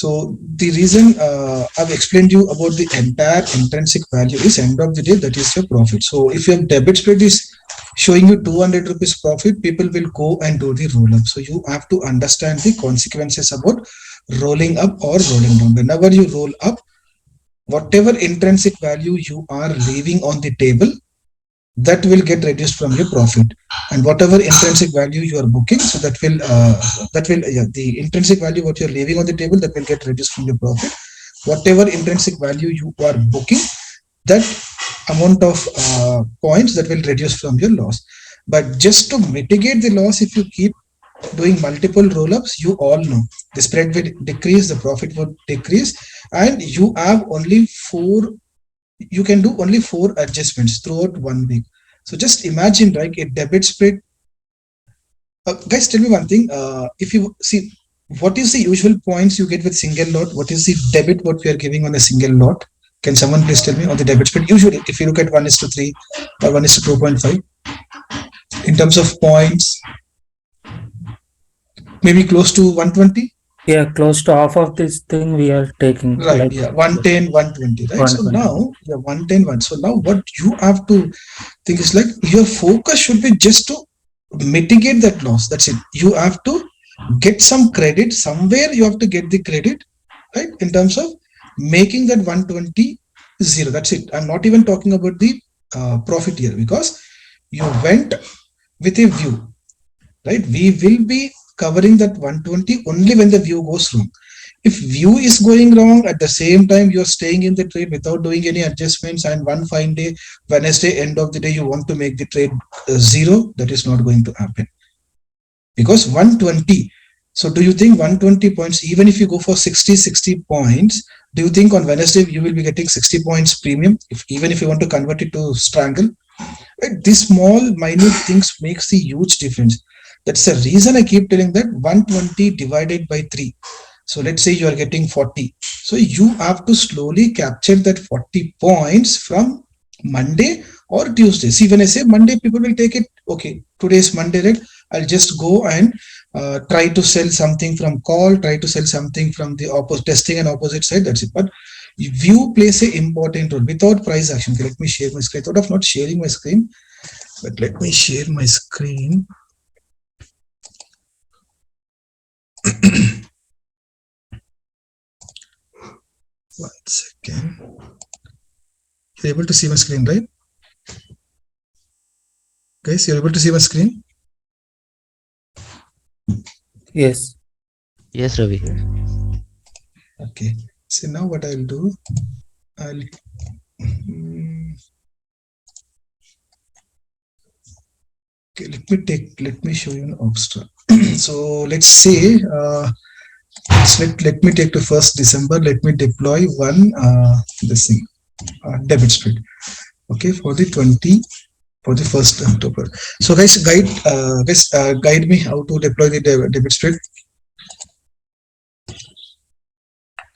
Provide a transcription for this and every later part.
So the reason I've explained you about the entire intrinsic value is end of the day, that is your profit. So if your debit spread is showing you 200 rupees profit, people will go and do the roll up. So you have to understand the consequences about rolling up or rolling down. Whenever you roll up, whatever intrinsic value you are leaving on the table, that will get reduced from your profit, and whatever intrinsic value you are booking, so the intrinsic value what you're leaving on the table, that will get reduced from your profit. Whatever intrinsic value you are booking, that amount of points that will reduce from your loss. But just to mitigate the loss, if you keep doing multiple roll-ups, you all know the spread will decrease, the profit will decrease, and you can do only 4 adjustments throughout 1 week. So just imagine, like a debit spread. Guys, tell me one thing. If you see, what is the usual points you get with single lot? What is the debit what we are giving on a single lot? Can someone please tell me on the debit spread? Usually, if you look at 1:3 or 1:2.5, in terms of points, maybe close to 120. Yeah, close to half of this thing we are taking. Right, like yeah, 110, 120, right? So 120. now, yeah, 110. So now what you have to think is, like, your focus should be just to mitigate that loss. That's it. You have to get some credit somewhere. You have to get the credit, right? In terms of making that 120 zero. That's it. I'm not even talking about the profit here, because you went with a view, right? We will be covering that 120 only when the view goes wrong. If view is going wrong, at the same time you're staying in the trade without doing any adjustments, and one fine day, Wednesday, end of the day, you want to make the trade zero, that is not going to happen. Because 120, so do you think 120 points, even if you go for 60 points, do you think on Wednesday you will be getting 60 points premium, even if you want to convert it to strangle? Right? These small minute things makes the huge difference. That's the reason I keep telling that 120 divided by 3. So let's say you are getting 40. So you have to slowly capture that 40 points from Monday or Tuesday. See, when I say Monday, people will take it, okay, today is Monday, right? I'll just go and try to sell something from call, try to sell something from the opposite, testing and opposite side, that's it. But view plays an important role without price action. Okay, let me share my screen. I thought of not sharing my screen, but let me share my screen. One second. You're able to see my screen, right? Guys, you're able to see my screen? Yes. Yes, Ravi. Okay. So now what I'll do, I'll okay, let me show you an obstacle. So let's say let me take to 1st December. Let me deploy one this thing debit spread. Okay, for the 1st October. So guys, guide me how to deploy the debit spread.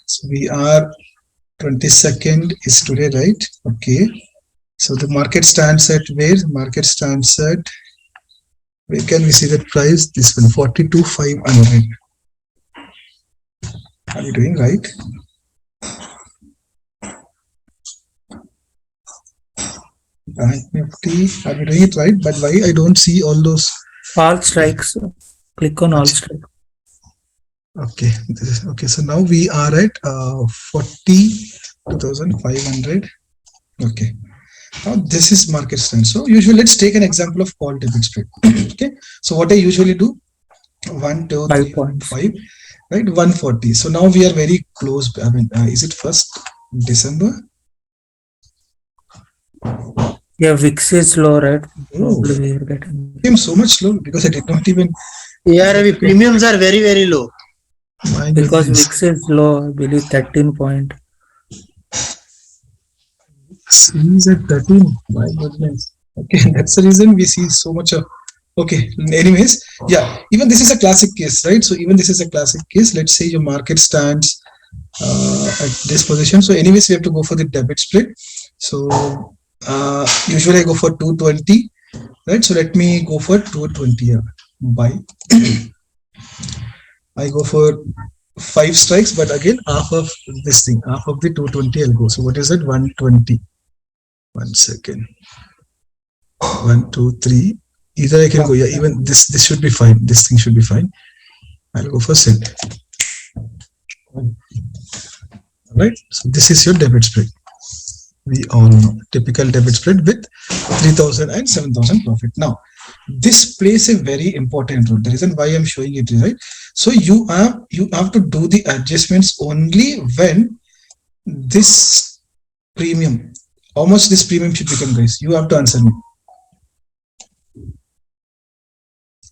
So we are 22nd is today, right? Okay. So the market stands at where? Market stands at, where can we see that price? This one, 42,500. Are you doing right? Bank Nifty, are we doing it right? But why I don't see all those? All strikes. Click on all strikes. Okay, okay. So now we are at 42,500. Okay. Now this is market stand. So usually let's take an example of call debit spread. Okay. So what I usually do, 1, 2, 3, 5, right? 140. So now we are very close. I mean, is it 1st December? Yeah, VIX is low, right? Probably we are getting. Became so much slow because I did not even. Yeah, Ravi, premiums are very, very low. My because goodness. VIX is low, I believe 13 point. Seems at 13. My goodness. Okay, that's the reason we see so much of. Okay, anyways, yeah, even this is a classic case, right? So even this is a classic case. Let's say your market stands at this position. So anyways, we have to go for the debit split. So usually I go for 220, right? So let me go for 220 here. Buy. I go for 5 strikes, but again half of this thing, half of the 220 I'll go. So what is it? 120. 1 second. 1, 2, 3. Either I can go, yeah, even this should be fine. This thing should be fine. I'll go for sell. Alright. So this is your debit spread. We all know typical debit spread with 3,000 and 7,000 profit. Now, this plays a very important role. The reason why I'm showing it is right. So you have to do the adjustments only when this premium, how much this premium should become, guys? You have to answer me.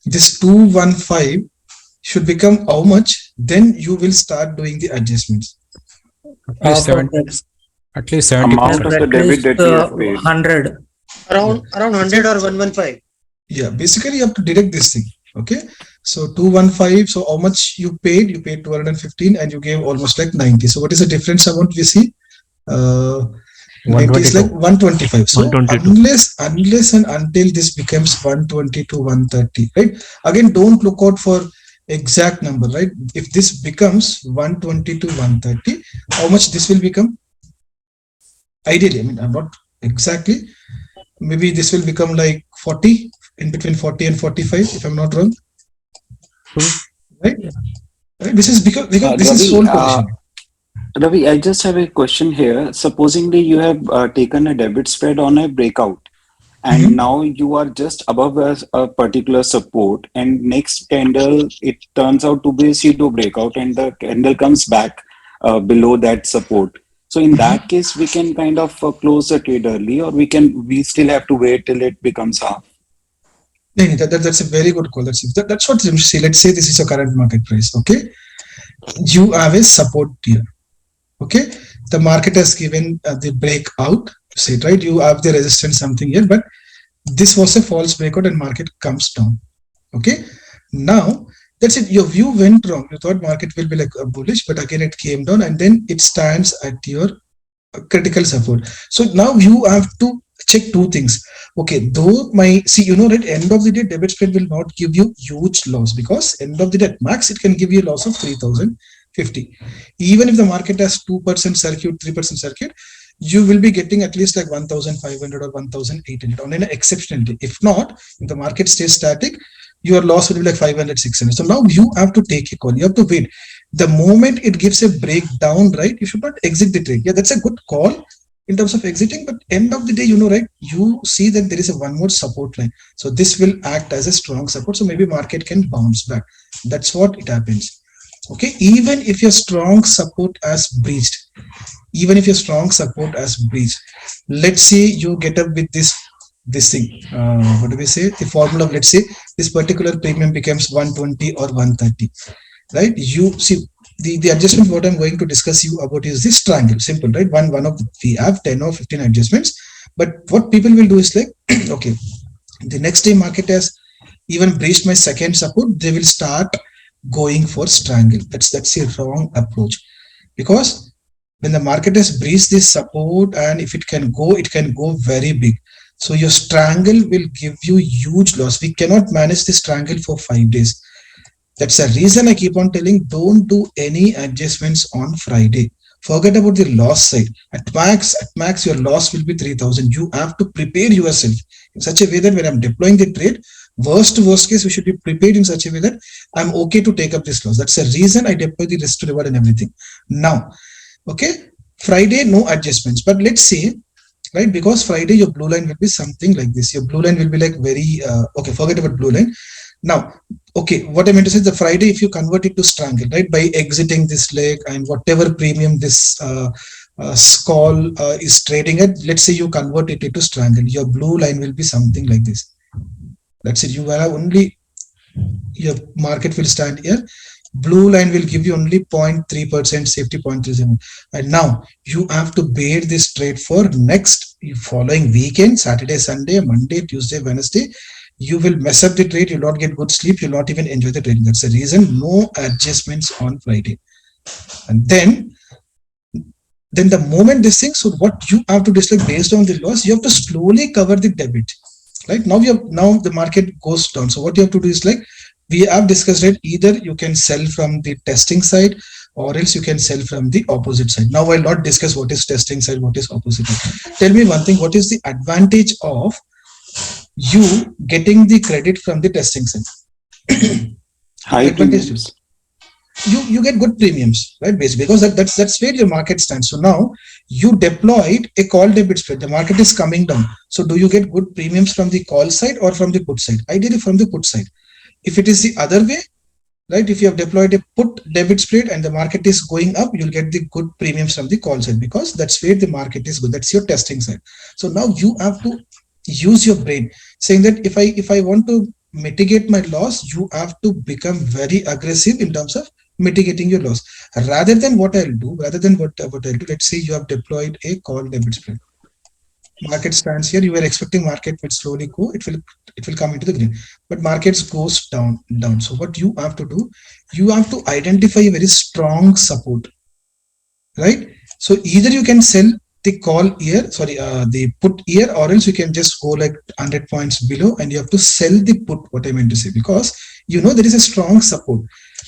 This 215 should become how much? Then you will start doing the adjustments. At least 70. At least 70%. Amount of the debit that you have paid. 100. Around 100 or 115. Yeah, basically you have to deduct this thing. Okay, so 215. So how much you paid? You paid 215 and you gave almost like 90. So what is the difference amount we see? 90 is like 125. So 122. unless and until this becomes 120 to 130, right? Again, don't look out for exact number, right? If this becomes 120 to 130, how much this will become? Ideally, I mean, I'm not exactly. Maybe this will become like 40, in between 40 and 45, if I'm not wrong. Right? Right? This is because this is sold position. Ravi, I just have a question here. Supposingly you have taken a debit spread on a breakout, and now you are just above a particular support, and next candle it turns out to be a pseudo breakout, and the candle comes back below that support. So in that case, we can kind of close the trade early, or we still have to wait till it becomes half. That's a very good call. That's what you see. Let's say this is your current market price. Okay, you have a support here. Okay, the market has given the breakout. Say it right. You have the resistance something here, but this was a false breakout and market comes down. Okay, now that's it. Your view went wrong. You thought market will be like a bullish, but again it came down, and then it stands at your critical support. So now you have to check two things. Okay, though right, end of the day debit spread will not give you huge loss, because end of the day at max it can give you a loss of 3,050. Even if the market has 2% circuit, 3% circuit, you will be getting at least like 1,500 or 1,800 on an exceptional day. If not, if the market stays static, your loss will be like 500, 600. So now you have to take a call. You have to wait. The moment it gives a breakdown, right, you should not exit the trade. Yeah, that's a good call in terms of exiting, but end of the day, right, you see that there is a one more support line. So this will act as a strong support. So maybe market can bounce back. That's what it happens. Okay, even if your strong support has breached, let's say you get up with this thing, what do we say, the formula of, let's say this particular premium becomes 120 or 130, right? You see the adjustment what I'm going to discuss you about is this triangle. Simple, right? We have 10 or 15 adjustments, but what people will do is like okay, the next day market has even breached my second support, they will start going for triangle. That's a wrong approach, because when the market has breached this support, and if it can go very big. So your triangle will give you huge loss. We cannot manage this triangle for 5 days. That's the reason I keep on telling, don't do any adjustments on Friday. Forget about the loss side. At max, your loss will be 3,000. You have to prepare yourself in such a way that when I'm deploying the trade, worst case, we should be prepared in such a way that I'm okay to take up this loss. That's the reason I deploy the risk to reward and everything. Now, okay, Friday, no adjustments. But let's say, right, because Friday, your blue line will be something like this. Your blue line will be like very, okay, forget about blue line. Now, okay, what I meant to say is the Friday, if you convert it to strangle, right, by exiting this leg and whatever premium this call is trading at, let's say you convert it into strangle, your blue line will be something like this. That's it. You will have only, your market will stand here. Blue line will give you only 0.3% safety, 0.37. And now you have to bear this trade for next following weekend, Saturday, Sunday, Monday, Tuesday, Wednesday. You will mess up the trade. You'll not get good sleep. You'll not even enjoy the trade. That's the reason. No adjustments on Friday. And then the moment this thing, so what you have to do is like based on the loss, you have to slowly cover the debit. Right now, the market goes down. So what you have to do is like we have discussed it. Either you can sell from the testing side, or else you can sell from the opposite side. Now I'll not discuss what is testing side, what is opposite side. Tell me one thing, what is the advantage of you getting the credit from the testing side? What High advantage do premiums. you get? Good premiums, right? Basically, because that's where your market stands. So now you deployed a call debit spread. The market is coming down. So do you get good premiums from the call side or from the put side? Ideally from the put side. If it is the other way, right? If you have deployed a put debit spread and the market is going up, you'll get the good premiums from the call side because that's where the market is good. That's your testing side. So now you have to use your brain, saying that if I want to mitigate my loss, you have to become very aggressive in terms of mitigating your loss. Rather than what I'll do, let's say you have deployed a call debit spread. Market stands here, you were expecting market will slowly go, it will come into the green, but markets goes down. So what you have to do, you have to identify a very strong support, right? So either you can sell the call here, the put here, or else you can just go like 100 points below and you have to sell the put, what I meant to say, because there is a strong support.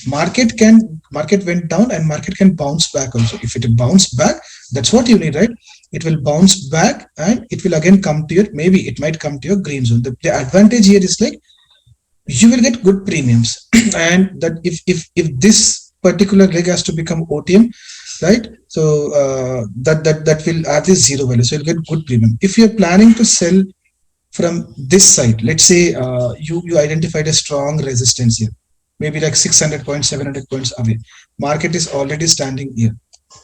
Market went down and market can bounce back also. If it bounce back, that's what you need, right? It will bounce back and it will again come to your, maybe it might come to your green zone. The advantage here is like you will get good premiums and that if this particular leg has to become OTM, right? So that will add this zero value, so you'll get good premium. If you're planning to sell from this side, let's say you identified a strong resistance here, maybe like 600 points, 700 points away, market is already standing here,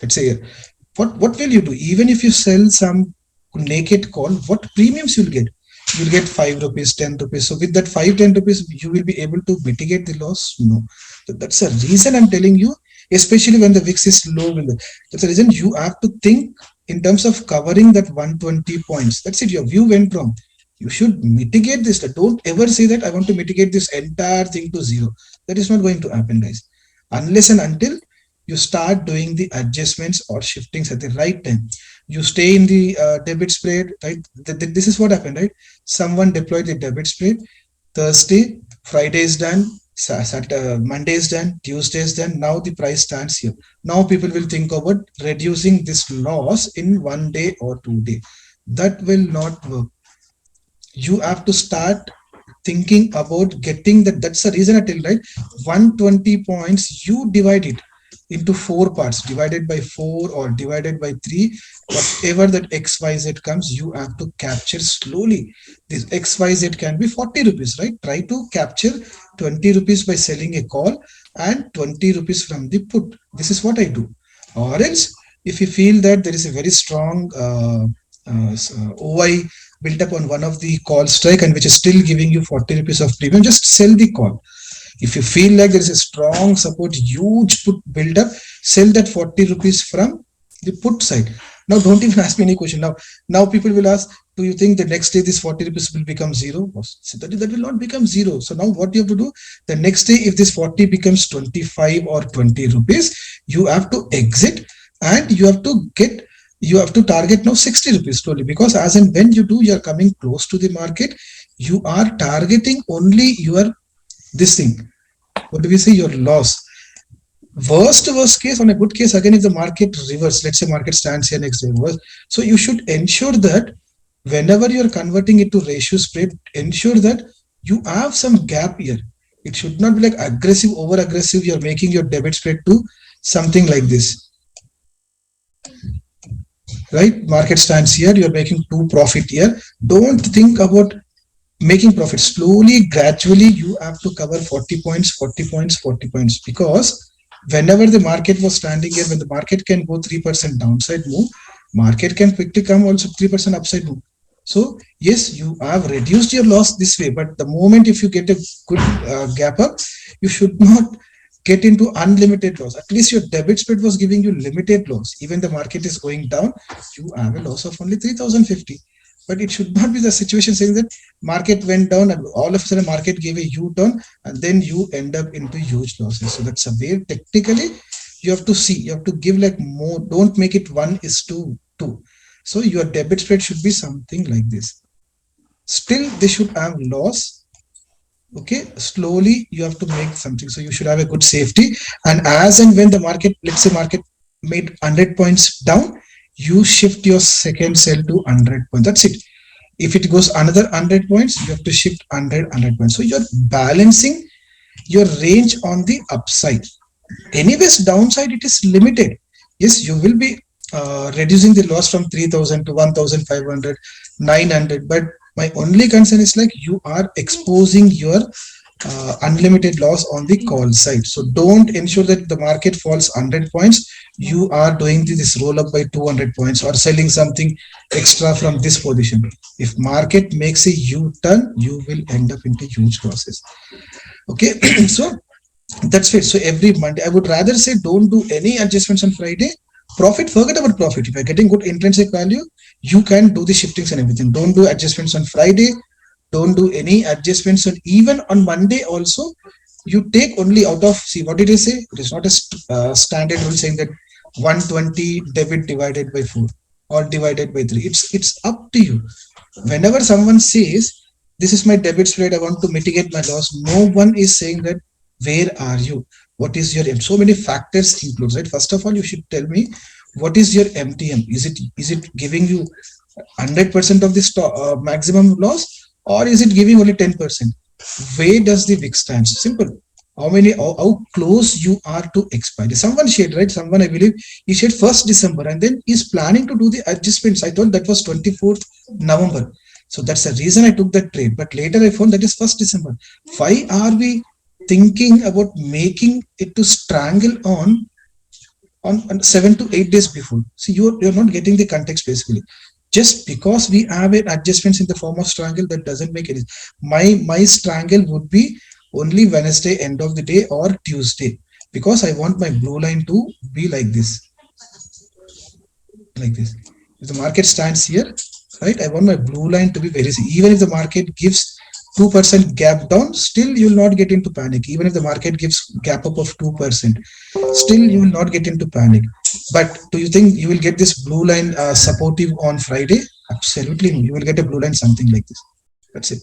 let's say here. What will you do? Even if you sell some naked call, what premiums you'll get? You'll get 5 rupees, 10 rupees. So with that 5, 10 rupees, you will be able to mitigate the loss? No. That's the reason I'm telling you, especially when the VIX is low. That's the reason you have to think in terms of covering that 120 points. That's it. Your view went wrong. You should mitigate this. Don't ever say that I want to mitigate this entire thing to zero. That is not going to happen, guys. Unless and until you start doing the adjustments or shiftings at the right time. You stay in the debit spread, right? This is what happened, right? Someone deployed the debit spread. Thursday, Friday is done. Saturday, Monday is done. Tuesday is done. Now the price stands here. Now people will think about reducing this loss in 1 day or 2 days. That will not work. You have to start thinking about getting that. That's the reason I tell, right? 120 points, you divide it into 4 parts, divided by 4 or divided by 3, whatever that XYZ comes, you have to capture slowly. This XYZ can be 40 rupees, right? Try to capture 20 rupees by selling a call and 20 rupees from the put. This is what I do. Or else, if you feel that there is a very strong OI built up on one of the call strike and which is still giving you 40 rupees of premium, just sell the call. If you feel like there is a strong support, huge put build up, sell that 40 rupees from the put side. Now, don't even ask me any question. Now people will ask, do you think the next day this 40 rupees will become zero? So that will not become zero. So now what you have to do, the next day, if this 40 becomes 25 or 20 rupees, you have to exit and you have to target now 60 rupees slowly, because as and when you do, you are coming close to the market, you are targeting only your this thing, what do we say, your loss. Worst case, on a good case, again, if the market reverse, let's say market stands here next day reverse, so you should ensure that whenever you're converting it to ratio spread, ensure that you have some gap here. It should not be like aggressive, over aggressive, you're making your debit spread to something like this, right? Market stands here, you're making 2 profit here. Don't think about making profit. Slowly, gradually, you have to cover 40 points, 40 points, 40 points, because whenever the market was standing here, when the market can go 3% downside move, market can quickly come also 3% upside move. So yes, you have reduced your loss this way, but the moment if you get a good gap up, you should not get into unlimited loss. At least your debit spread was giving you limited loss. Even the market is going down, you have a loss of only 3050. But it should not be the situation saying that market went down and all of a sudden market gave a U-turn and then you end up into huge losses. So that's a way technically you have to see, you have to give like more, don't make it 1:2. So your debit spread should be something like this. Still, they should have loss, Okay, slowly you have to make something, so you should have a good safety. And as and when the market, let's say market made 100 points down, you shift your second sell to 100 points. That's it. If it goes another 100 points, you have to shift 100 points. So you're balancing your range on the upside. Anyways, downside it is limited. Yes, you will be reducing the loss from 3000 to 1500, 900. But my only concern is like you are exposing your unlimited loss on the call side. So don't ensure that the market falls 100 points, you are doing this roll up by 200 points or selling something extra from this position. If market makes a u-turn, you will end up into huge losses. Okay. So that's it. So every Monday, I would rather say don't do any adjustments on Friday. Profit, forget about profit. If you're getting good intrinsic value, you can do the shiftings and everything. Don't do adjustments on Friday. Don't do any adjustments on even on Monday also. You take only out of, see what did I say? It is not a standard rule saying that 120 debit divided by 4 or divided by 3. It's up to you. Whenever someone says this is my debit spread, I want to mitigate my loss, no one is saying that where are you, what is your so many factors includes, right? First of all, you should tell me what is your MTM. Is it giving you 100% of the maximum loss, or is it giving only 10%? Where does the VIX stand? Simple. How close you are to expiry. Someone shared, right? Someone, I believe, he shared 1st December and then he's planning to do the adjustments. I thought that was 24th November. So that's the reason I took that trade. But later I found that is 1st December. Why are we thinking about making it to strangle on 7 to 8 days before? See, you're not getting the context basically. Just because we have it adjustments in the form of strangle, that doesn't make any. My strangle would be only Wednesday end of the day or Tuesday, because I want my blue line to be like this, like this. If the market stands here, right, I want my blue line to be very, even if the market gives 2% gap down, still you will not get into panic. Even if the market gives gap up of 2%, still you will not get into panic. But do you think you will get this blue line supportive on Friday? Absolutely no. You will get a blue line something like this. That's it.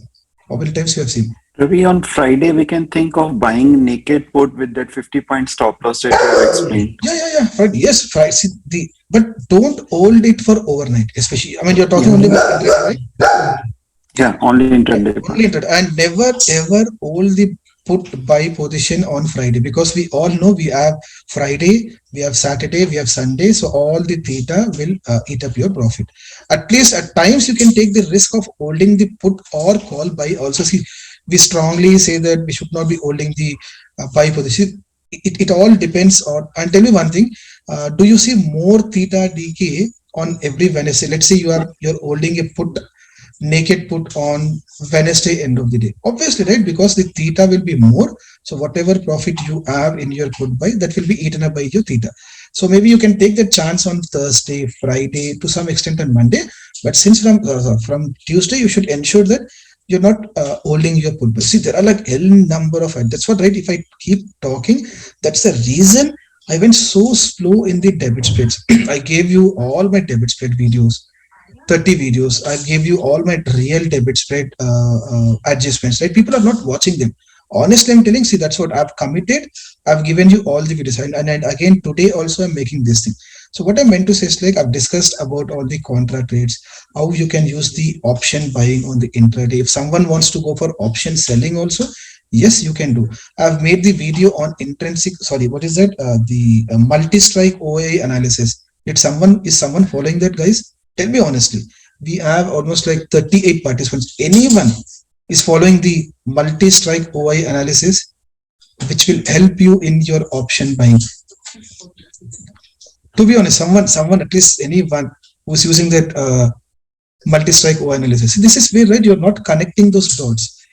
How many times you have seen? Ravi, on Friday, we can think of buying naked put with that 50-point stop loss that you have explained. Yeah. Friday. Yes, Friday. See, but don't hold it for overnight. Especially, I mean, you're talking only about intraday, right? Yeah, only intraday part. Only intraday, and never ever hold the put buy position on Friday, because we all know we have Friday, we have Saturday, we have Sunday. So all the theta will eat up your profit. At least at times you can take the risk of holding the put or call buy. Also, see, we strongly say that we should not be holding the buy position. It all depends on. And tell me one thing: do you see more theta decay on every Wednesday? Let's say you're holding a put, naked put on Wednesday end of the day. Obviously, right? Because the theta will be more. So whatever profit you have in your put buy, that will be eaten up by your theta. So maybe you can take the chance on Thursday, Friday, to some extent on Monday. But since from Tuesday, you should ensure that you're not holding your put buy. See, there are like L number of. That's what, right? If I keep talking, that's the reason I went so slow in the debit spreads. I gave you all my debit spread videos, 30 videos. I gave you all my real debit spread adjustments, right? People are not watching them. Honestly, I'm telling, see, that's what I've committed. I've given you all the videos. And again, today also I'm making this thing. So what I meant to say is like, I've discussed about all the contra trades, how you can use the option buying on the intraday. If someone wants to go for option selling also, yes, you can do. I've made the video on intrinsic, sorry, what is that? The multi-strike OI analysis. Is someone following that, guys? Tell me honestly. We have almost like 38 participants. Anyone is following the multi-strike OI analysis, which will help you in your option buying? To be honest, someone, at least anyone who's using that multi-strike OI analysis. This is where, right, you're not connecting those dots.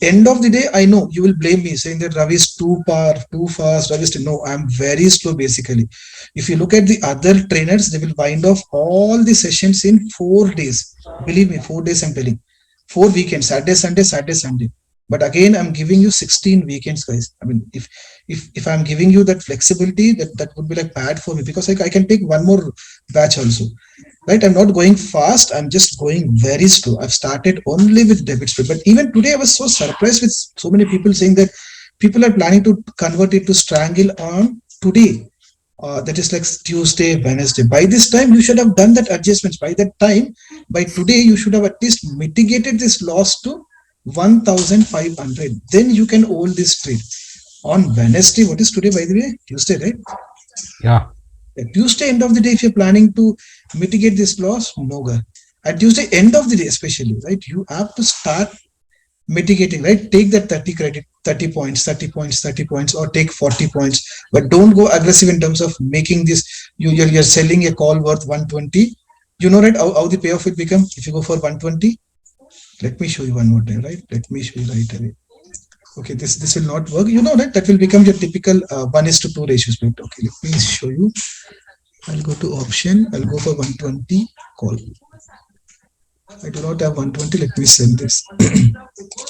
End of the day, I know you will blame me saying that Ravi is too fast. Ravi is no, I'm very slow basically. If you look at the other trainers, they will wind off all the sessions in 4 days. Believe me, 4 days I'm telling. 4 weekends, Saturday, Sunday, Saturday, Sunday. But again, I'm giving you 16 weekends, guys. I mean, if I'm giving you that flexibility, that would be like bad for me, because I can take one more batch also, right? I'm not going fast. I'm just going very slow. I've started only with debit spread. But even today, I was so surprised with so many people saying that people are planning to convert it to strangle on today. That is like Tuesday, Wednesday. By this time, you should have done that adjustments. By that time, by today, you should have at least mitigated this loss to 1,500. Then you can hold this trade. On Wednesday, what is today, by the way? Tuesday, right? Yeah. At Tuesday, end of the day, if you're planning to mitigate this loss, no go. At Tuesday, end of the day, especially, right? You have to start mitigating, right? Take that 30 credit, 30 points, 30 points, 30 points, or take 40 points, but don't go aggressive in terms of making this. You're selling a call worth 120. You know, right? How the payoff will become if you go for 120. Let me show you one more time, right? Let me show you right away. Okay, this will not work. You know, right? That will become your typical 1:2 ratio split. Okay, let me show you. I'll go to option. I'll go for 120 call. I do not have 120. Let me sell this.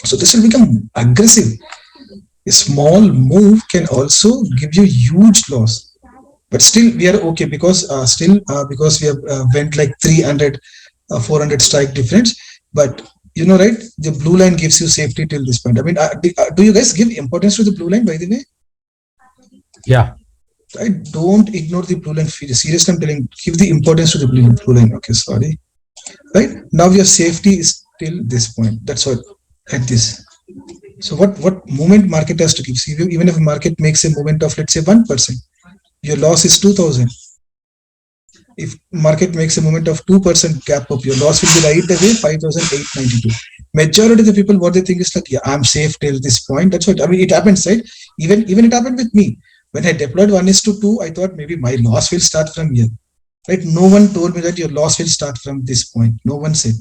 So this will become aggressive. A small move can also give you huge loss, but still we are okay, because because we have went like 300, 400 strike difference. But you know, right? The blue line gives you safety till this point. I mean, do you guys give importance to the blue line, by the way? Yeah. Right? Don't ignore the blue line. Seriously, I'm telling, give the importance to the blue line. Okay, sorry. Right now, your safety is till this point. That's what at this. So what movement market has to give? See, even if market makes a movement of, let's say, 1%, your loss is 2,000. If market makes a movement of 2% gap up, your loss will be right away 5,892. Majority of the people, what they think is like, yeah, I'm safe till this point. That's what I mean. It happens, right? Even it happened with me. When I deployed 1:2, I thought maybe my loss will start from here. Right? No one told me that your loss will start from this point. No one said,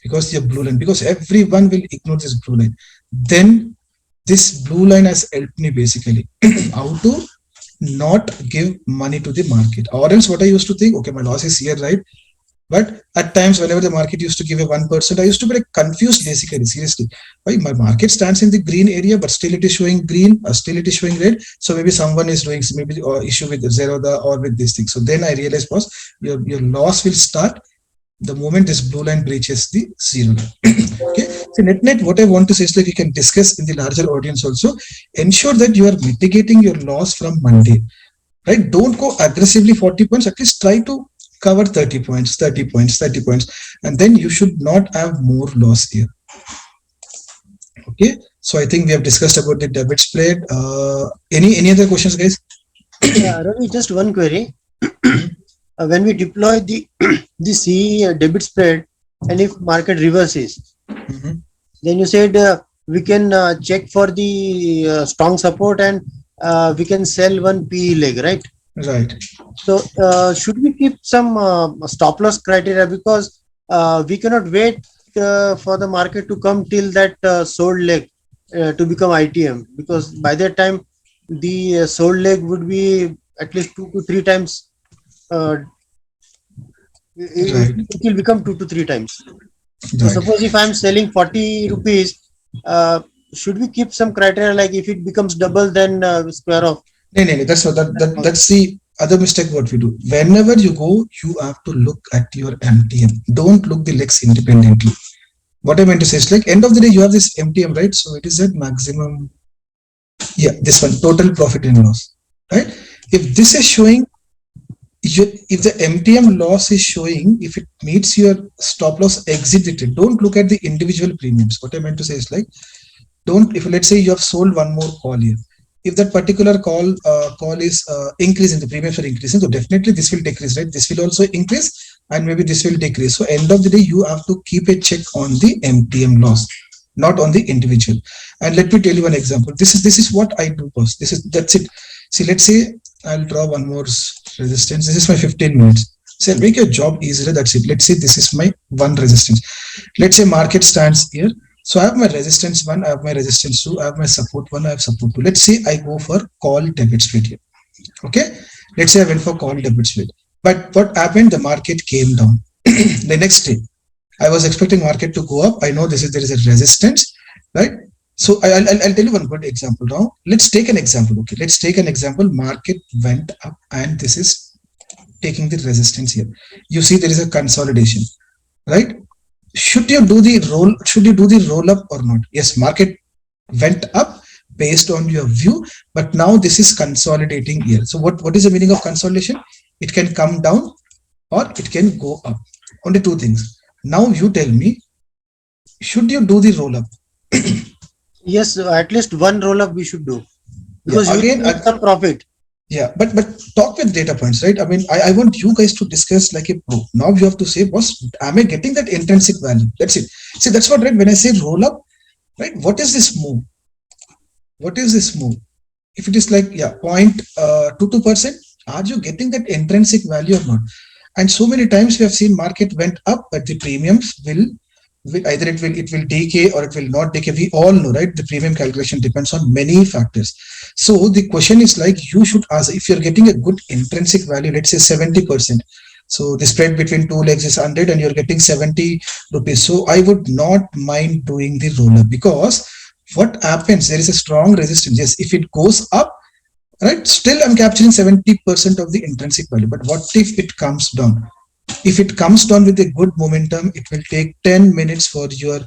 because your blue line, because everyone will ignore this blue line. Then this blue line has helped me basically how to not give money to the market. Or else what I used to think, okay, my loss is here, right? But at times, whenever the market used to give a 1%, I used to be like confused basically, seriously. Why my market stands in the green area, but still it is showing green, or still it is showing red. So maybe someone is doing maybe issue with the Zerodha or with this thing. So then I realized, boss, your loss will start the moment this blue line breaches the zero line. Okay. So net, what I want to say is like, you can discuss in the larger audience also. Ensure that you are mitigating your loss from Monday. Right? Don't go aggressively 40 points. At least try to cover 30 points, 30 points, 30 points, and then you should not have more loss here. Okay. So I think we have discussed about the debit spread. Any other questions, guys? Ravi, just one query. When we deploy the CE debit spread, and if market reverses, then you said we can check for the strong support, and we can sell one PE leg, right? Right. So should we keep some stop loss criteria, because we cannot wait for the market to come till that sold leg to become ITM, because by that time the sold leg would be at least 2 to 3 times. It will become 2 to 3 times. So suppose if I am selling 40 rupees, should we keep some criteria, like if it becomes double, then square off? No. That's what that's the other mistake what we do. Whenever you go, you have to look at your MTM. Don't look the legs independently. What I meant to say is like, end of the day, you have this MTM, right? So it is at maximum. Yeah, this one, total profit and loss, right? If this is showing, if the MTM loss is showing, if it meets your stop loss, exit it. Don't look at the individual premiums. What I meant to say is like, don't, if let's say you have sold one more call here, if that particular call is increasing, the premiums are increasing, so definitely this will decrease, right? This will also increase, and maybe this will decrease. So end of the day, you have to keep a check on the MTM loss, not on the individual. And let me tell you one example. This is what I do, boss. That's it. See, let's say I'll draw one more resistance. This is my 15 minutes. So I'll make your job easier. That's it. Let's say this is my one resistance. Let's say market stands here. So I have my resistance 1, I have my resistance 2, I have my support 1, I have support 2. Let's say I go for call debit spread here. Okay. Let's say I went for call debit spread. But what happened? The market came down. The next day, I was expecting market to go up. I know there is a resistance, right? So I'll tell you one good example now. Let's take an example. Okay, let's take an example. Market went up, and this is taking the resistance here. You see there is a consolidation, right? Should you do the roll? Should you do the roll up or not? Yes, market went up based on your view, but now this is consolidating here. So what is the meaning of consolidation? It can come down or it can go up. Only two things. Now you tell me, should you do the roll up? Yes, at least one roll up we should do Yeah, because you again, make some profit. yeah, but talk with data points, right? I mean, I want you guys to discuss like a pro. Now you have to say, boss, am I getting that intrinsic value? That's it. See, that's what, right? When I say roll up, right? What is this move? What is this move? If it is like, yeah, 0.22%, are you getting that intrinsic value or not? And so many times we have seen market went up, but the premiums will either it will decay or it will not decay. We all know, right? The premium calculation depends on many factors. So the question is like, you should ask if you're getting a good intrinsic value, let's say 70%. So the spread between two legs is 100 and you're getting 70 rupees. So I would not mind doing the roll up, because what happens, there is a strong resistance. Yes, if it goes up, right, still I'm capturing 70% of the intrinsic value. But what if it comes down? If it comes down with a good momentum, it will take 10 minutes for your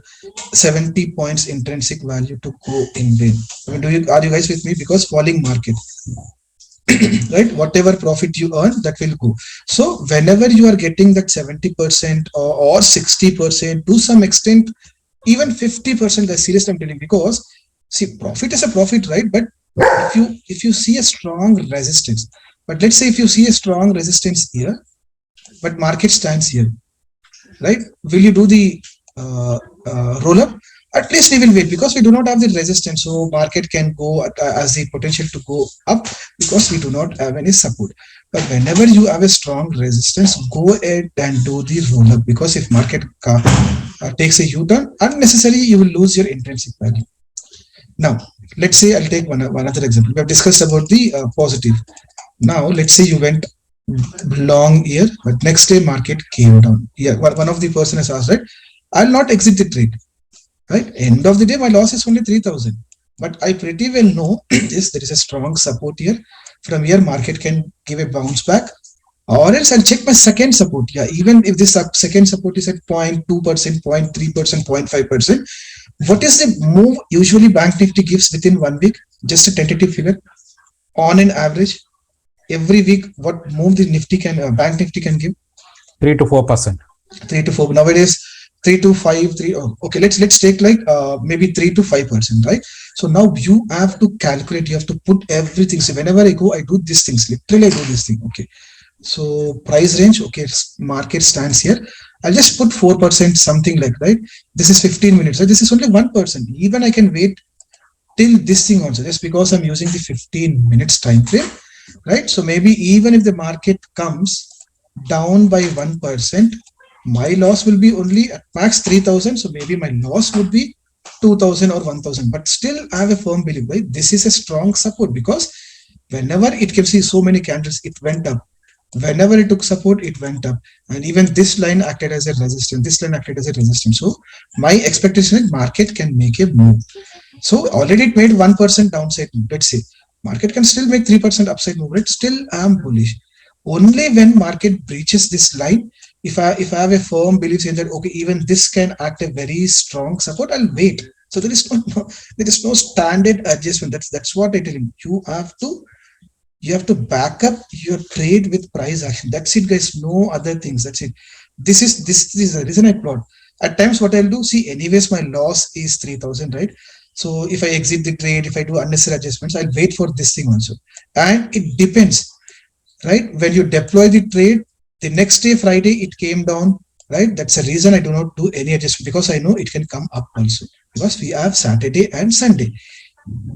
70 points intrinsic value to go in vain. I mean, are you guys with me? Because falling market, right, whatever profit you earn, that will go. So whenever you are getting that 70% or 60%, to some extent even 50%, that's serious, I'm telling, because see, profit is a profit, right? But if you see a strong resistance, but let's say if you see a strong resistance here, but market stands here, right? Will you do the roll up? At least we will wait, because we do not have the resistance. So market can go as the potential to go up, because we do not have any support. But whenever you have a strong resistance, go ahead and do the roll up, because if market takes a U-turn, unnecessarily you will lose your intrinsic value. Now, let's say I'll take one other example. We have discussed about the positive. Now, let's say you went long here, but next day market came down. Yeah, one of the person has asked, right? I'll not exit the trade. Right? End of the day, my loss is only 3,000. But I pretty well know this, there is a strong support here. From here, market can give a bounce back. Or else I'll check my second support. Yeah, even if this second support is at 0.2%, 0.3%, 0.5%, what is the move usually Bank Nifty gives within 1 week? Just a tentative figure. On an average, every week, what move the Nifty can, Bank Nifty can give? 3 to 4%. 3 to 4. Nowadays, 3 to 5, 3. Oh, okay, let's take like maybe 3 to 5%, right? So now you have to calculate. You have to put everything. So whenever I go, I do these things. Literally, I do this thing. Okay. So price range. Okay, market stands here. I'll just put 4%, something like, right. This is 15 minutes. Right? This is only 1%. Even I can wait till this thing also, just because I'm using the 15 minutes time frame, right? So maybe even if the market comes down by 1%, my loss will be only at max 3,000. So maybe my loss would be 2,000 or 1,000. But still, I have a firm belief, right? This is a strong support, because whenever it can see so many candles, it went up. Whenever it took support, it went up. And even this line acted as a resistance. This line acted as a resistance. So my expectation is market can make a move. So already it made 1% downside move. Let's say market can still make 3% upside move. Right? Still, I am bullish. Only when market breaches this line, if I have a firm belief saying that okay, even this can act a very strong support, I'll wait. So there is no standard adjustment. That's what I tell you. You have to back up your trade with price action. That's it, guys. No other things. That's it. This is the reason I plot. At times, what I'll do, see, anyways, my loss is 3,000, right? So if I exit the trade, if I do unnecessary adjustments, I'll wait for this thing also. And it depends, right? When you deploy the trade, the next day, Friday, it came down, right? That's the reason I do not do any adjustment, because I know it can come up also, because we have Saturday and Sunday,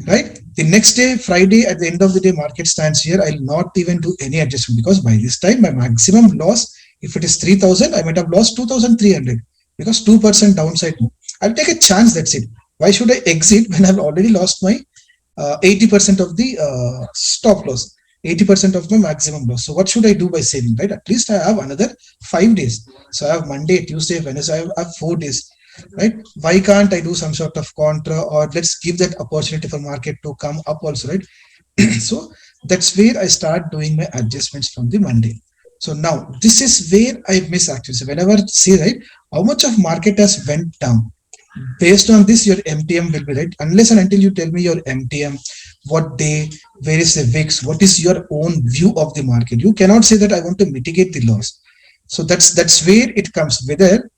right? The next day, Friday, at the end of the day, market stands here. I'll not even do any adjustment, because by this time, my maximum loss, if it is 3,000, I might have lost 2,300, because 2% downside move. I'll take a chance. That's it. Why should I exit when I've already lost my 80% of the stop loss? 80% of my maximum loss. So what should I do by saving, right? At least I have another 5 days. So I have Monday, Tuesday, Wednesday, I have 4 days. right? Why can't I do some sort of contra, or let's give that opportunity for market to come up also, right? So that's where I start doing my adjustments from the Monday. So now this is where I miss actually. So whenever see, right, how much of market has went down, based on this your MTM will be right, unless and until you tell me your MTM, what day, where is the VIX, what is your own view of the market. You cannot say that I want to mitigate the loss. So that's where it comes, whether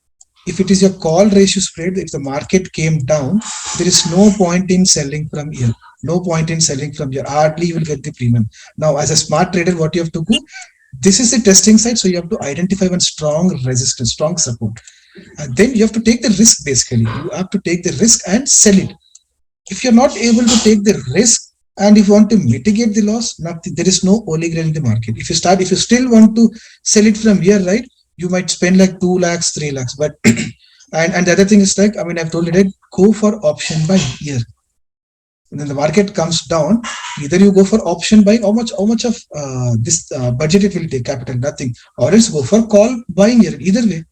if it is your call ratio spread, if the market came down, there is no point in selling from here. No point in selling from here. Hardly you will get the premium. Now, as a smart trader, what you have to do, this is the testing side. So you have to identify one strong resistance, strong support. And then you have to take the risk basically. You have to take the risk and sell it. If you're not able to take the risk and if you want to mitigate the loss, nothing, there is no holy grail in the market. If you still want to sell it from here, right, you might spend like 2 lakhs, 3 lakhs. But and the other thing is like, I mean, I've told you that go for option buy here. And then the market comes down, either you go for option buying, how much of this budget it will take, capital, nothing, or else go for call buying here. Either way,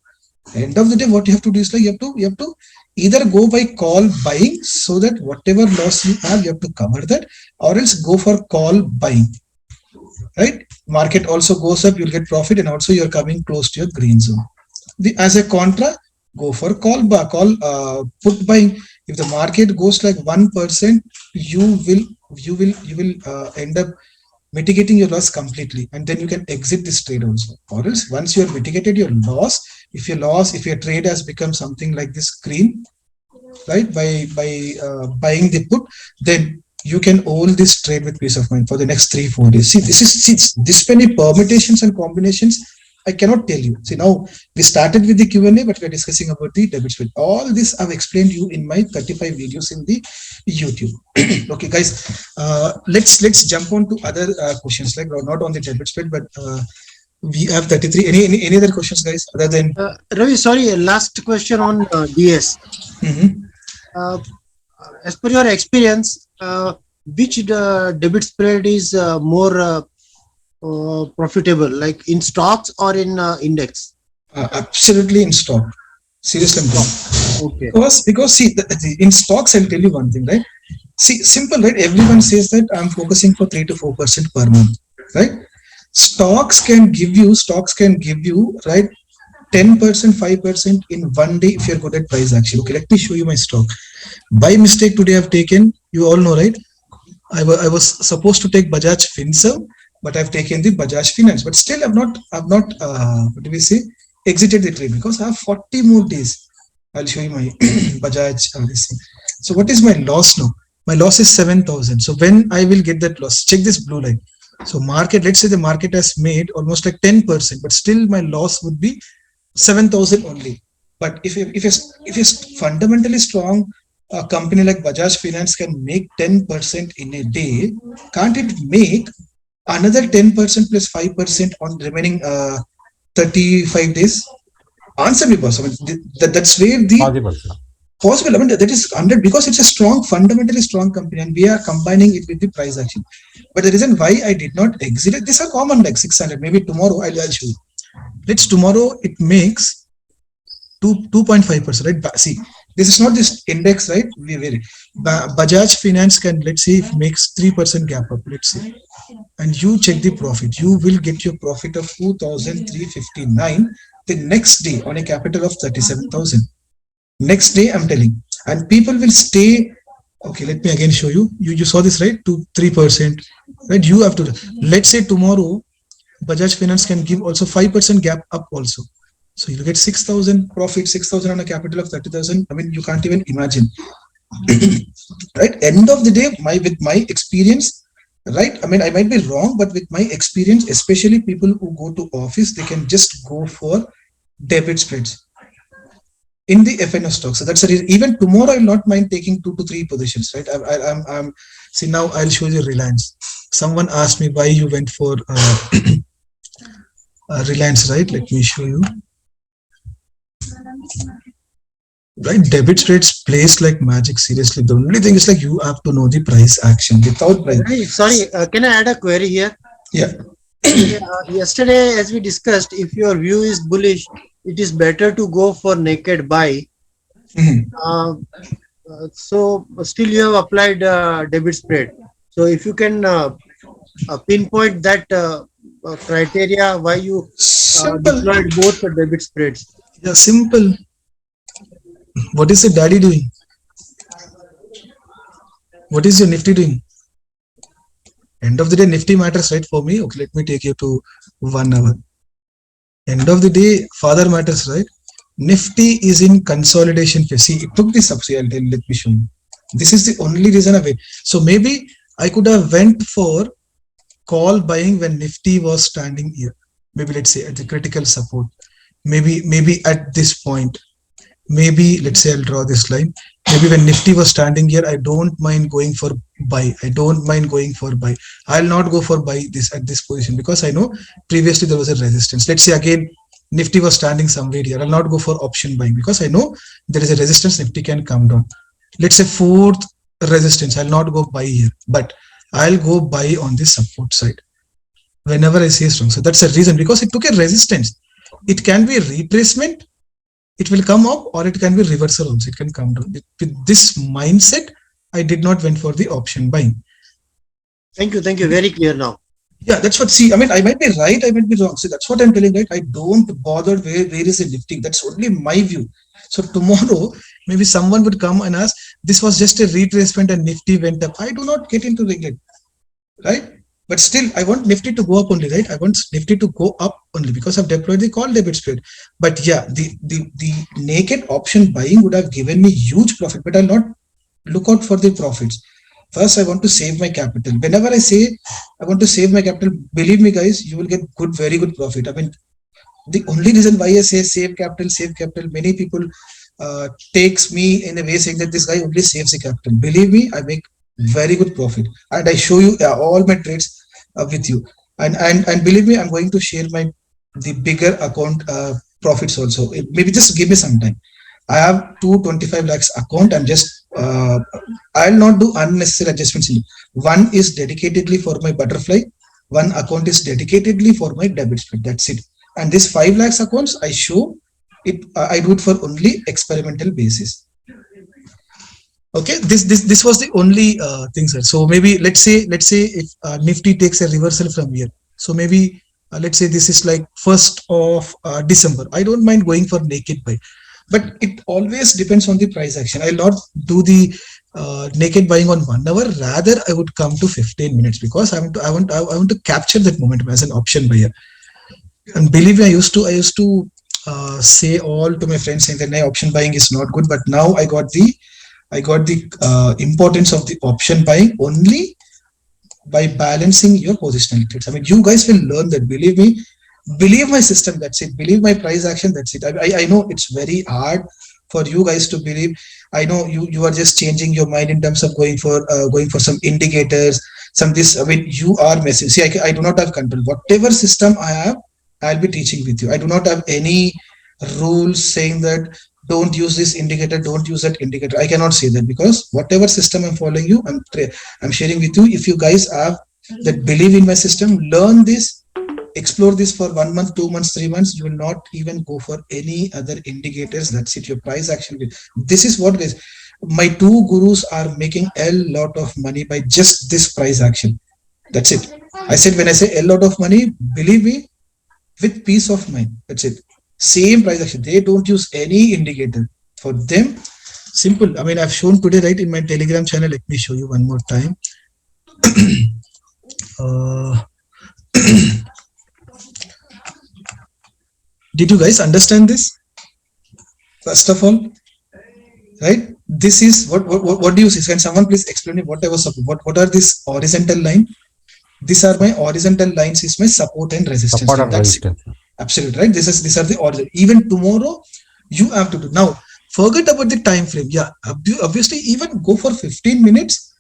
end of the day, what you have to do is like you have to either go by call buying, so that whatever loss you have to cover that, or else go for call buying, right? Market also goes up, you'll get profit, and also you're coming close to your green zone. As a contra, go for call put buying. If the market goes like 1%, you will end up mitigating your loss completely, and then you can exit this trade also. Or else, once you have mitigated your loss, if your trade has become something like this green, right, by buying the put, then you can hold this trade with peace of mind for the next 3 4 days. See, this many permutations and combinations I cannot tell you. See, now we started with the Q&A, but we're discussing about the debit spread. All this I've explained you in my 35 videos in the YouTube. Okay, guys, let's jump on to other questions, like not on the debit spread, but we have 33. Any other questions, guys, other than Ravi, sorry, last question on DS. Mhm. As per your experience, which debit spread is more profitable, like in stocks or in index? Absolutely in stock. Seriously, I'm telling. Okay. Because see, in stocks, I'll tell you one thing, right? See, simple, right? Everyone says that I'm focusing for 3 to 4% per month, right? Stocks can give you, right, 10%, 5% in one day if you're good at price action. Okay, let me show you my stock. By mistake today I've taken, you all know, right? I was supposed to take Bajaj FinServ, but I've taken the Bajaj Finance. But still, I've not what do we say, exited the trade, because I have 40 more days. I'll show you my Bajaj this thing. So what is my loss now? My loss is 7,000. So when I will get that loss? Check this blue line. So market, let's say the market has made almost like 10%, but still my loss would be 7,000 only. But if a fundamentally strong company like Bajaj Finance can make 10% in a day, can't it make another 10% plus 5% on remaining 35 days? Answer me, boss. I mean, that's where the Possible, sir. possible. I mean, that is 100, because it's a strong, fundamentally strong company, and we are combining it with the price action. But the reason why I did not exit it, these are common, like 600. Maybe tomorrow I'll show you. Let's tomorrow it makes 2.5%, right? See, this is not this index, right? Bajaj Finance can, let's say, if makes 3% gap up, let's say, and you check the profit, you will get your profit of 2,359 the next day on a capital of 37,000. Next day, I'm telling, and people will stay. Okay, let me again show you. You saw this, right? 3%, right? You have to. Let's say tomorrow, Bajaj Finance can give also 5% gap up also. So you get 6,000 profit, 6,000 on a capital of 30,000. I mean, you can't even imagine. Right? End of the day, with my experience, right? I mean, I might be wrong, but with my experience, especially people who go to office, they can just go for debit spreads in the FNO stock. So that's the reason. Even tomorrow, I'll not mind taking 2 to 3 positions, right? I'm see, now I'll show you Reliance. Someone asked me why you went for Reliance, right? Let me show you. Right, debit spreads plays like magic. Seriously, the only thing is like you have to know the price action. Without price, Hey, sorry, can I add a query here? yeah. Yesterday, as we discussed, if your view is bullish, it is better to go for naked buy Mhm. So still you have applied debit spread. So if you can pinpoint that criteria why you Simple. deployed both the debit spreads. Yeah, simple. What is the daddy doing? What is your Nifty doing? End of the day, Nifty matters, right? For me, okay, let me take you to 1 hour. End of the day, father matters, right? Nifty is in consolidation phase. See, it took this up. See, let me show you. This is the only reason I wait. So maybe I could have went for call buying when Nifty was standing here. Maybe let's say at the critical support. Maybe at this point. Maybe let's say I'll draw this line. Maybe when Nifty was standing here, I don't mind going for buy. I don't mind going for buy. I'll not go for buy this at this position because I know previously there was a resistance. Let's say again Nifty was standing somewhere here. I'll not go for option buying because I know there is a resistance. Nifty can come down. Let's say fourth resistance. I'll not go buy here, but I'll go buy on the support side whenever I see strong. So that's a reason because it took a resistance. It can be a retracement, it will come up, or it can be reversal also. It can come down. With this mindset, I did not went for the option buying. Thank you. Thank you. Very clear now. Yeah, that's what. See, I mean, I might be right, I might be wrong. See, that's what I'm telling. Right, I don't bother where is it lifting. That's only my view. So tomorrow, maybe someone would come and ask, this was just a retracement and Nifty went up. I do not get into it, right? But still, I want Nifty to go up only, right? I want Nifty to go up only because I've deployed the call debit spread. But yeah, the naked option buying would have given me huge profit, but I'll not look out for the profits. First, I want to save my capital. Whenever I say I want to save my capital, believe me, guys, you will get good, very good profit. I mean, the only reason why I say save capital, many people takes me in a way saying that this guy only saves the capital. Believe me, I make very good profit, and I show you all my trades with you. And believe me, I'm going to share my the bigger account profits also. Maybe just give me some time. I have 225 lakhs account. I'm just I'll not do unnecessary adjustments in it. One is dedicatedly for my butterfly. One account is dedicatedly for my debit spread. That's it. And this 5 lakhs accounts I show it. I do it for only experimental basis. Okay, this was the only thing, sir. So maybe let's say if Nifty takes a reversal from here. So maybe let's say this is like 1st of December. I don't mind going for naked buy, but it always depends on the price action. I'll not do the naked buying on 1 hour. Rather, I would come to 15 minutes because I want to capture that momentum as an option buyer. And believe me, I used to say all to my friends saying that my option buying is not good, but now I got the importance of the option buying only by balancing your positional trades. I mean, you guys will learn that. Believe me, believe my system. That's it. Believe my price action. That's it. I know it's very hard for you guys to believe. I know you are just changing your mind in terms of going for some indicators. Some this. I mean, you are messy. See, I do not have control. Whatever system I have, I'll be teaching with you. I do not have any rules saying that don't use this indicator, don't use that indicator. I cannot say that because whatever system I'm following you, I'm sharing with you. If you guys have that believe in my system, learn this, explore this for 1 month, 2 months, 3 months. You will not even go for any other indicators. That's it. Your price action will. This is what guys. My two gurus are making a lot of money by just this price action. That's it. I said when I say a lot of money, believe me, with peace of mind. That's it. Same price action. They don't use any indicator. For them, simple. I mean, I've shown today, right, in my Telegram channel. Let me show you one more time. uh, did you guys understand this? First of all, right? This is what do you see? Can someone please explain me what I was what are these horizontal line? These are my horizontal lines is my support and resistance Support line. and That's it. resistance. Absolutely right. These are the order. Even tomorrow, you have to do. Now, forget about the time frame. Yeah, obviously, even go for 15 minutes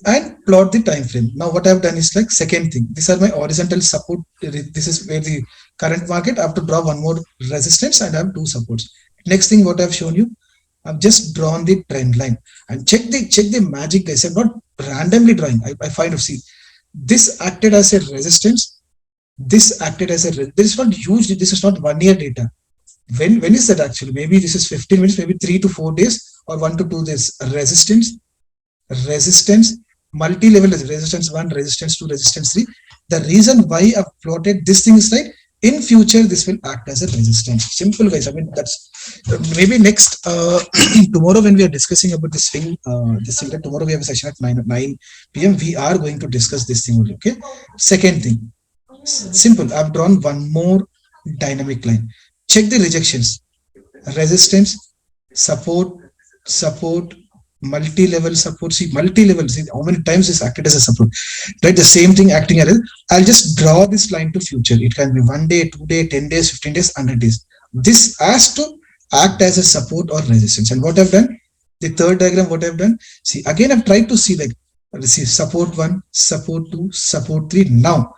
and plot the time frame. Now, what I've done is like second thing. These are my horizontal support. This is where the current market. I have to draw one more resistance and I have two supports. Next thing, what I've shown you, I've just drawn the trend line and check the magic, guys. I'm not randomly drawing. I find see this acted as a resistance. This acted as a this is not huge. This is not 1 year data. When is that actually? Maybe this is 15 minutes, maybe 3 to 4 days, or 1 to 2 days. Resistance, multi-level resistance 1, resistance 2, resistance 3. The reason why I've plotted this thing is right. In future, this will act as a resistance. Simple, guys. I mean, that's maybe next tomorrow when we are discussing about this thing. This thing that tomorrow we have a session at 9 p.m. We are going to discuss this thing only. Okay. Second thing, simple. I've drawn one more dynamic line. Check the rejections. Resistance, support, support, multi-level support. See, multi-level. See how many times this acted as a support. Right, the same thing acting as. I'll just draw this line to future. It can be 1 day, 2 day, 10 days, 15 days, 100 days. This has to act as a support or resistance. And what I've done, the third diagram, what I've done. See, again, I've tried to see like, see, support 1, support 2, support 3. Now,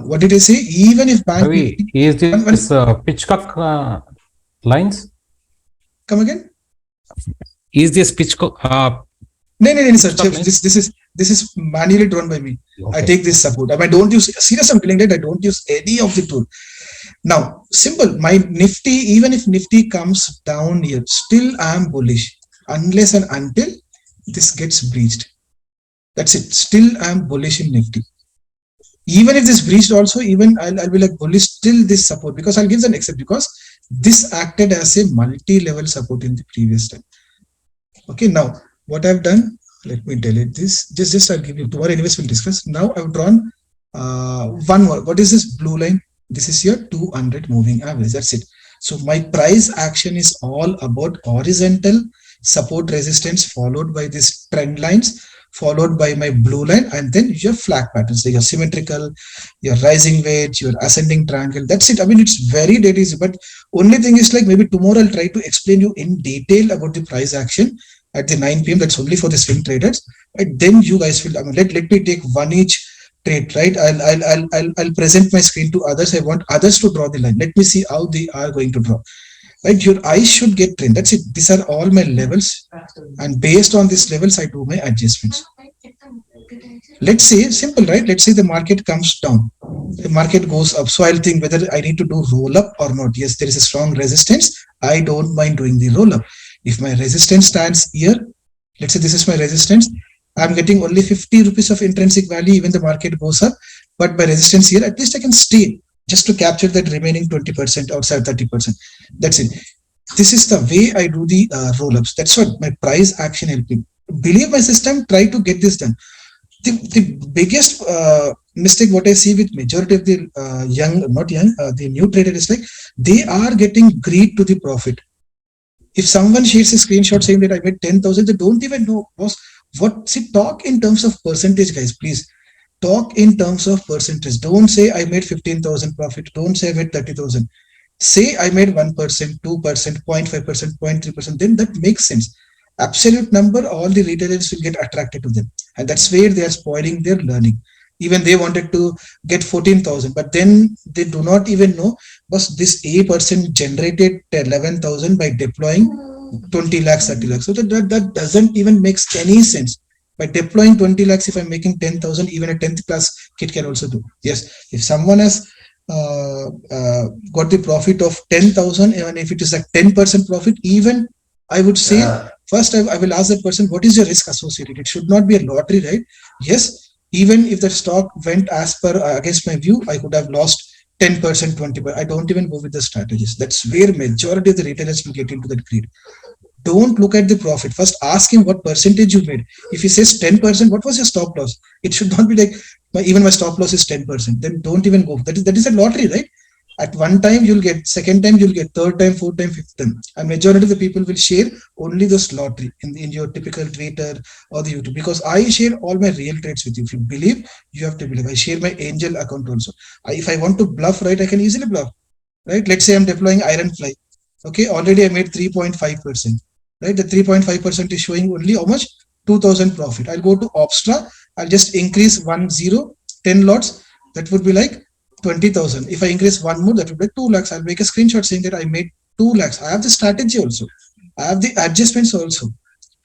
what did I say? Even if bank Ravi, is this Pitchcock lines? come again. Is this Pitchcock? No, sir. This is manually drawn by me. Okay. I take this support. I don't use serious. I'm telling that I don't use any of the tool. Now, simple. My Nifty, even if Nifty comes down here, still I am bullish unless and until this gets breached. That's it. Still I am bullish in Nifty. Even if this breached also, even I'll be like bullish till this support, because I'll give an except because this acted as a multi-level support in the previous time. Okay, now what I've done, let me delete this. Just I'll give you tomorrow. Anyways, we'll discuss. Now I've drawn one more. What is this blue line? This is your 200 moving average. That's it. So my price action is all about horizontal support resistance followed by these trend lines, followed by my blue line, and then your flag patterns. So your symmetrical, your rising wedge, your ascending triangle. That's it. I mean, it's very dead easy. But only thing is like maybe tomorrow I'll try to explain you in detail about the price action at the 9 p.m. That's only for the swing traders. Right? Then you guys will. I mean, let me take one each trade. Right? I'll present my screen to others. I want others to draw the line. Let me see how they are going to draw. Right? Your eyes should get trained. That's it. These are all my levels, and based on these levels, I do my adjustments. Let's say simple, right? Let's say the market comes down, the market goes up. So I'll think whether I need to do roll up or not. Yes, there is a strong resistance. I don't mind doing the roll up. If my resistance stands here, let's say this is my resistance. I'm getting only 50 rupees of intrinsic value. Even the market goes up, but by resistance here, at least I can stay just to capture that remaining 20% outside 30%. That's it. This is the way I do the roll ups. That's what my price action helping. Believe my system, try to get this done. The biggest mistake what I see with majority of the the new trader is like they are getting greed to the profit. If someone shares a screenshot saying that I made 10,000, they don't even know what. See, talk in terms of percentage, guys. Please talk in terms of percentage. Don't say I made 15,000 profit. Don't say I made 30,000. Say I made 1%, 2%, 0.5%, 0.3%. Then that makes sense. Absolute number, all the retailers will get attracted to them, and that's where they are spoiling their learning. Even they wanted to get 14,000, but then they do not even know was this a person generated 11,000 by deploying 20 lakhs, 30 lakhs. So that doesn't even make any sense. By deploying 20 lakhs, if I'm making 10,000, even a 10th class kid can also do. Yes, if someone has got the profit of 10,000, even if it is like 10% profit, even I would say first I will ask that person, what is your risk associated? It should not be a lottery, right? Yes, even if the stock went as per against my view, I could have lost 10%, 20%. I don't even go with the strategies. That's where majority of the retailers will get into that greed. Don't look at the profit. First, ask him what percentage you made. If he says 10%, what was your stop loss? It should not be like even my stop loss is 10%. Then don't even go. That is a lottery, right? At one time you'll get, second time you'll get, third time, fourth time, fifth time. And majority of the people will share only those lottery in your typical Twitter or the YouTube. Because I share all my real trades with you. If you believe, you have to believe. I share my angel account also. If I want to bluff, right, I can easily bluff. Right? Let's say I'm deploying iron fly. Okay, already I made 3.5%. Right? The 3.5% is showing only how much? 2,000 profit. I'll go to Opstra. I'll just increase 10 lots. That would be like 20,000. If I increase one more, that would be 2 lakhs. I'll make a screenshot saying that I made 2 lakhs. I have the strategy also. I have the adjustments also.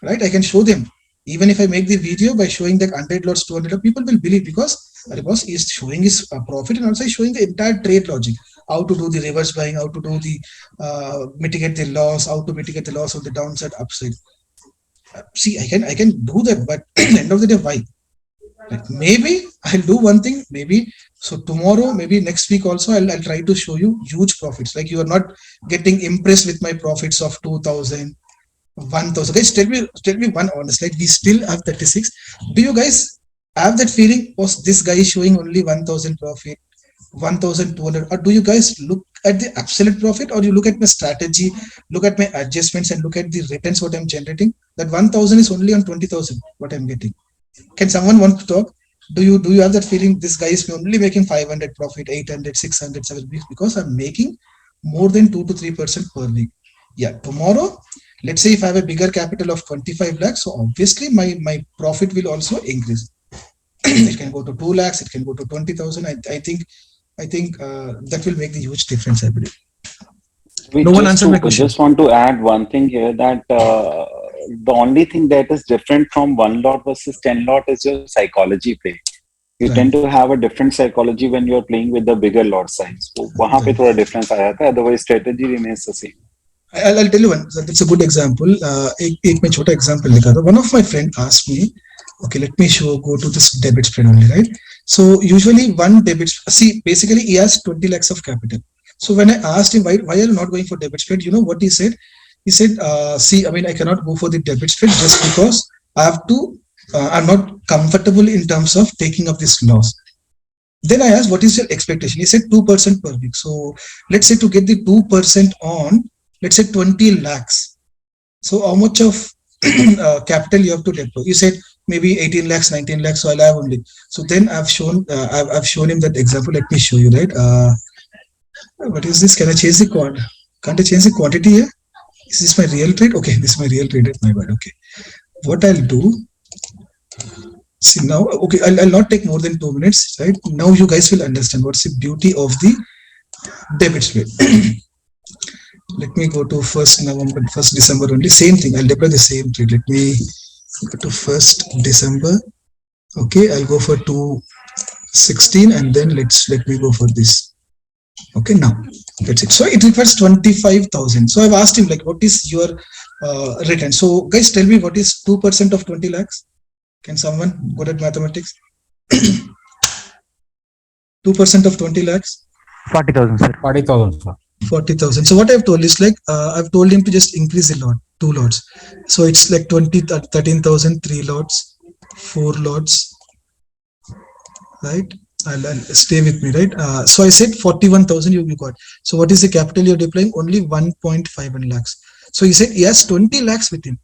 Right? I can show them. Even if I make the video by showing that 100 lots, 200 lots, people will believe because the boss is showing his profit and also showing the entire trade logic. how to do the reverse buying, how to do the mitigate the loss, how to mitigate the loss of the downside, upside. See, I can do that, but at the end of the day, why? Like maybe I'll do one thing, maybe so tomorrow, maybe next week also, I'll try to show you huge profits. Like you are not getting impressed with my profits of 2000, 1000. Guys, tell me one honest, like we still have 36. Do you guys have that feeling, was this guy is showing only 1000 profit, 1200, or do you guys look at the absolute profit, or you look at my strategy, look at my adjustments, and look at the returns what I'm generating? That 1000 is only on 20,000 what I'm getting. Can someone want to talk? Do you have that feeling, this guy is only making 500 profit, 800, 600, 700, because I'm making more than 2 to 3% per week? Yeah, tomorrow, let's say if I have a bigger capital of 25 lakhs, so obviously my profit will also increase. It can go to 2 lakhs, it can go to 20,000. I think that will make the huge difference, I believe. We No one answered my question. just want to add one thing here, that the only thing that is different from one lot versus 10 lot is your psychology play. You Right. tend to have a different psychology when you're playing with the bigger lot size. So वहाँ पे थोड़ा difference आ जाता है. Otherwise, strategy remains the same. I'll tell you one. That's a good example. एक मैं छोटा example लिखा था. One of my friend asked me, okay, let me go to this debit spread only, right? So usually one debit, see, basically he has 20 lakhs of capital. So when I asked him, why are you not going for debit spread? You know what he said? He said, see, I mean, I cannot go for the debit spread just because I have to, I'm not comfortable in terms of taking up this loss. Then I asked, what is your expectation? He said 2% per week. So let's say to get the 2% on, let's say 20 lakhs. So how much of capital you have to deploy? You said maybe 18 lakhs, 19 lakhs. So I'll have only. So then I've shown him that example. Let me show you, right? What is this? Can I change the quant? Can't I change the quantity here? Is this my real trade? Okay, this is my real trade. My bad. Okay. What I'll do, see now, okay, I'll not take more than 2 minutes, right? Now you guys will understand what's the beauty of the debit spread. Let me go to 1st November, 1st December only. Same thing. I'll deploy the same trade. Let me go to 1st December. Okay, I'll go for 216, and then let me go for this. Okay, now that's it. So it requires 25,000. So I've asked him, like, what is your return? So guys, tell me, what is 2% of 20 lakhs? Can someone go at mathematics? 2% of 20 lakhs? 40,000, sir. 40,000, sir. 40,000. So what I've told is, like, I've told him to just increase the lot, 2 lots. So it's like 13,000, 3 lots, 4 lots, right? I'll stay with me, right? So I said 41,000 you got. So what is the capital you're deploying? Only 1.51 lakhs. So he said he has 20 lakhs with him.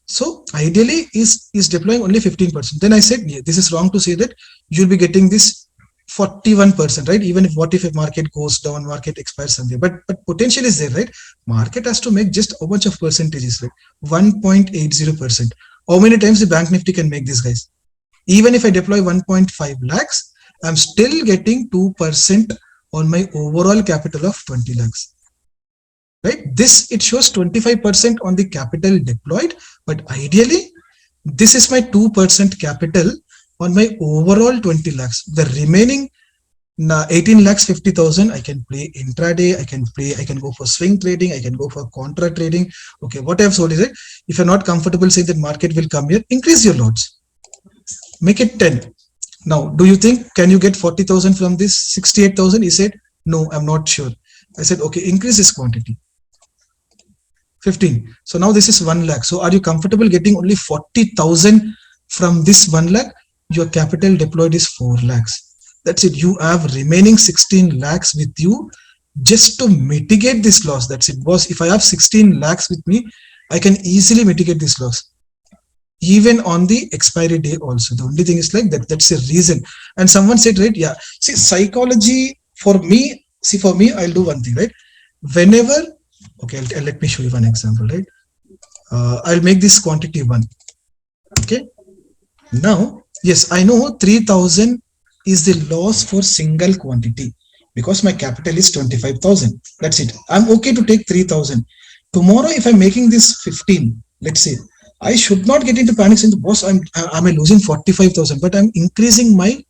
So ideally is deploying only 15%. Then I said, yeah, this is wrong to say that you'll be getting this 41%, right? Even if a market goes down, market expires somewhere, but potential is there, right? Market has to make just a bunch of percentages, right? 1.80%. How many times the bank nifty can make this, guys? Even if I deploy 1.5 lakhs, I'm still getting 2% on my overall capital of 20 lakhs. Right? This, it shows 25% on the capital deployed, but ideally, this is my 2% capital on my overall 20 lakhs. The remaining 18 lakhs 50,000, I can play intraday, I can go for swing trading, I can go for contra trading. Okay, what I've sold is it. If you're not comfortable, say that market will come here, increase your lots. Make it 10. Now, do you think, can you get 40,000 from this 68,000? He said, no, I'm not sure. I said, okay, increase this quantity. 15. So now this is 1 lakh. So are you comfortable getting only 40,000 from this 1 lakh? Your capital deployed is 4 lakhs. That's it. You have remaining 16 lakhs with you just to mitigate this loss. That's it, boss. If I have 16 lakhs with me, I can easily mitigate this loss. Even on the expiry day also. The only thing is like that, that's a reason. And someone said, right, yeah, see, psychology for me, I'll do one thing, right? Whenever, okay, let me show you one example, right? I'll make this quantity 1. Okay. Now, yes, I know 3,000 is the loss for single quantity because my capital is 25,000. That's it. I'm okay to take 3,000. Tomorrow, if I'm making this 15, let's say, I should not get into panic saying, boss, I'm losing 45,000, but I'm increasing my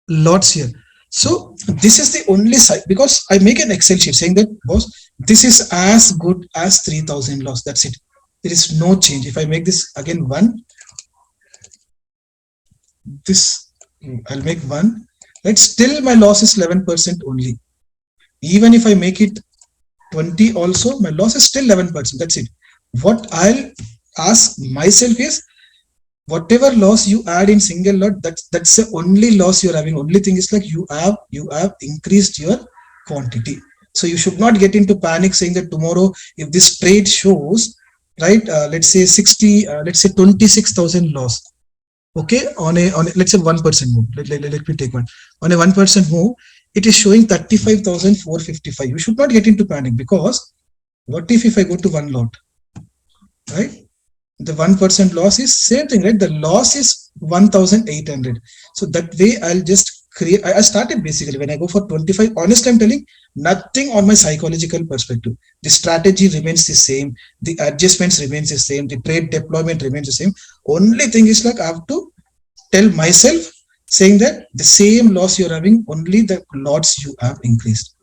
lots here. So this is the only side, because I make an Excel sheet saying that, boss, this is as good as 3000 loss. That's it. There is no change. If I make this again one, this I'll make one, right? Still my loss is 11% only. Even if I make it 20 also, my loss is still 11%. That's it. What I'll ask myself is, whatever loss you add in single lot, that's the only loss you're having. Only thing is like you have increased your quantity. So you should not get into panic saying that tomorrow if this trade shows, right, let's say 60, let's say 26,000 loss. Okay, on a let's say 1% move. Let me take one. On a 1% move, it is showing 35,455. You should not get into panic, because what if I go to one lot, right? The 1% loss is same thing, right? The loss is 1,800. So that way I'll just create. I started basically when I go for 25. Honestly, I'm telling nothing on my psychological perspective. The strategy remains the same. The adjustments remains the same. The trade deployment remains the same. Only thing is like I have to tell myself saying that the same loss you're having, only the lots you have increased.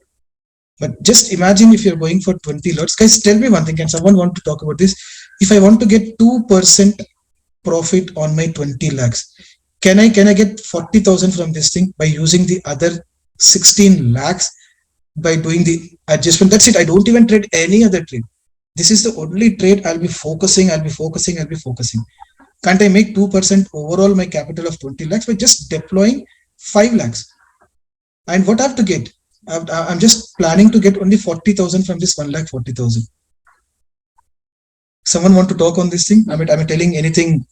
But just imagine if you're going for 20 lots. Guys, tell me one thing. Can someone want to talk about this? If I want to get 2% profit on my 20 lakhs, can I get 40,000 from this thing by using the other 16 lakhs by doing the adjustment? That's it. I don't even trade any other trade. This is the only trade I'll be focusing. Can't I make 2% overall my capital of 20 lakhs by just deploying 5 lakhs? And what I have to get? I'm just planning to get only 40,000 from this 1,40,000. Someone want to talk on this thing? I mean telling anything